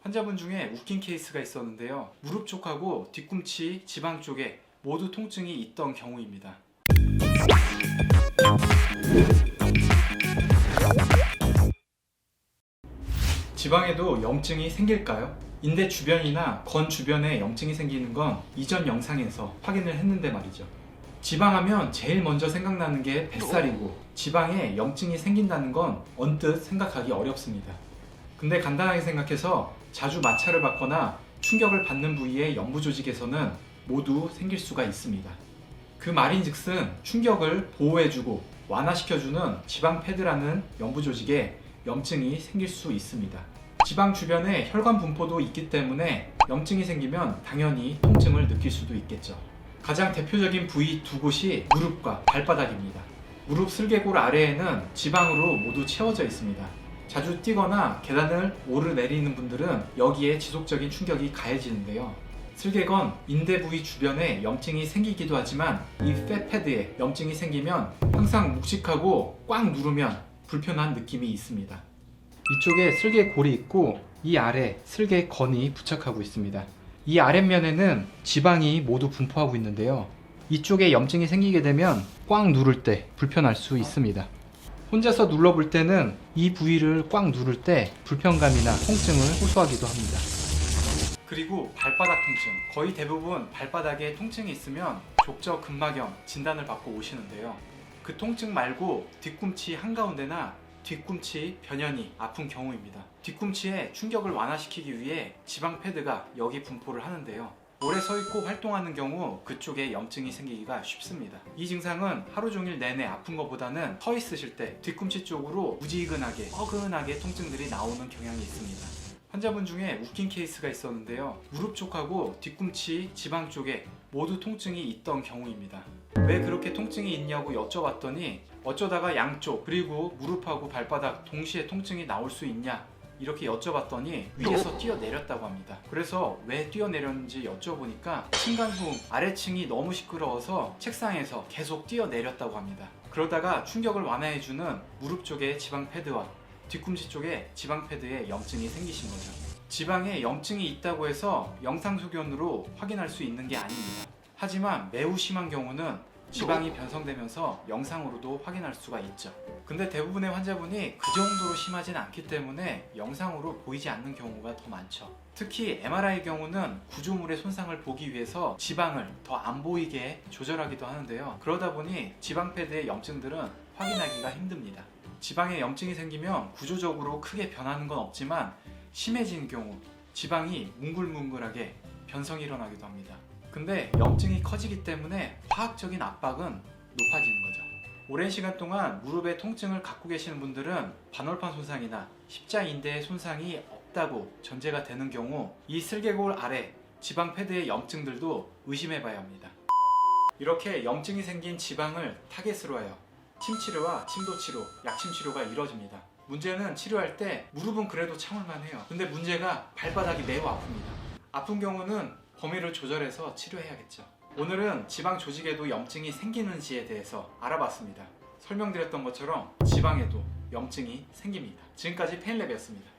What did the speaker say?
환자분 중에 웃긴 케이스가 있었는데요. 무릎 쪽하고 뒤꿈치 지방 쪽에 모두 통증이 있던 경우입니다. 지방에도 염증이 생길까요? 인대 주변이나 건 주변에 염증이 생기는 건 이전 영상에서 확인을 했는데 말이죠. 지방하면 제일 먼저 생각나는 게 뱃살이고, 지방에 염증이 생긴다는 건 언뜻 생각하기 어렵습니다. 근데 간단하게 생각해서 자주 마찰을 받거나 충격을 받는 부위의 연부 조직에서는 모두 생길 수가 있습니다. 그 말인즉슨 충격을 보호해주고 완화시켜주는 지방 패드라는 연부 조직에 염증이 생길 수 있습니다. 지방 주변에 혈관 분포도 있기 때문에 염증이 생기면 당연히 통증을 느낄 수도 있겠죠. 가장 대표적인 부위 두 곳이 무릎과 발바닥입니다. 무릎 슬개골 아래에는 지방으로 모두 채워져 있습니다. 자주 뛰거나 계단을 오르내리는 분들은 여기에 지속적인 충격이 가해지는데요. 슬개건 인대 부위 주변에 염증이 생기기도 하지만 이 팻패드에 염증이 생기면 항상 묵직하고 꽉 누르면 불편한 느낌이 있습니다. 이쪽에 슬개골이 있고 이 아래 슬개건이 부착하고 있습니다. 이 아랫면에는 지방이 모두 분포하고 있는데요. 이쪽에 염증이 생기게 되면 꽉 누를 때 불편할 수 있습니다. 혼자서 눌러볼 때는 이 부위를 꽉 누를 때 불편감이나 통증을 호소하기도 합니다. 그리고 발바닥 통증. 거의 대부분 발바닥에 통증이 있으면 족저 근막염 진단을 받고 오시는데요. 그 통증 말고 뒤꿈치 한가운데나 뒤꿈치 변연이 아픈 경우입니다. 뒤꿈치에 충격을 완화시키기 위해 지방 패드가 여기 분포를 하는데요. 오래 서 있고 활동하는 경우 그쪽에 염증이 생기기가 쉽습니다. 이 증상은 하루 종일 내내 아픈 것보다는 서 있으실 때 뒤꿈치 쪽으로 무지근하게 뻐근하게 통증들이 나오는 경향이 있습니다. 환자분 중에 웃긴 케이스가 있었는데요. 무릎 쪽하고 뒤꿈치 지방 쪽에 모두 통증이 있던 경우입니다. 왜 그렇게 통증이 있냐고 여쭤봤더니 어쩌다가 양쪽 그리고 무릎하고 발바닥 동시에 통증이 나올 수 있냐 이렇게 여쭤봤더니 위에서 뛰어내렸다고 합니다. 그래서 왜 뛰어내렸는지 여쭤보니까 층간소음 아래층이 너무 시끄러워서 책상에서 계속 뛰어내렸다고 합니다. 그러다가 충격을 완화해주는 무릎 쪽의 지방 패드와 뒤꿈치 쪽에 지방 패드에 염증이 생기신 거죠. 지방에 염증이 있다고 해서 영상 소견으로 확인할 수 있는 게 아닙니다. 하지만 매우 심한 경우는 지방이 변성되면서 영상으로도 확인할 수가 있죠. 근데 대부분의 환자분이 그 정도로 심하진 않기 때문에 영상으로 보이지 않는 경우가 더 많죠. 특히 MRI 경우는 구조물의 손상을 보기 위해서 지방을 더 안 보이게 조절하기도 하는데요. 그러다 보니 지방 패드의 염증들은 확인하기가 힘듭니다. 지방에 염증이 생기면 구조적으로 크게 변하는 건 없지만 심해진 경우 지방이 뭉글뭉글하게 변성이 일어나기도 합니다. 근데 염증이 커지기 때문에 화학적인 압박은 높아지는 거죠. 오랜 시간 동안 무릎에 통증을 갖고 계시는 분들은 반월판 손상이나 십자인대의 손상이 없다고 전제가 되는 경우 이 슬개골 아래 지방 패드의 염증들도 의심해 봐야 합니다. 이렇게 염증이 생긴 지방을 타겟으로 하여 침치료와 침도치료, 약침치료가 이루어집니다. 문제는 치료할 때 무릎은 그래도 참을만 해요. 근데 문제가 발바닥이 매우 아픕니다. 아픈 경우는 범위를 조절해서 치료해야겠죠. 오늘은 지방 조직에도 염증이 생기는지에 대해서 알아봤습니다. 설명드렸던 것처럼 지방에도 염증이 생깁니다. 지금까지 페인랩이었습니다.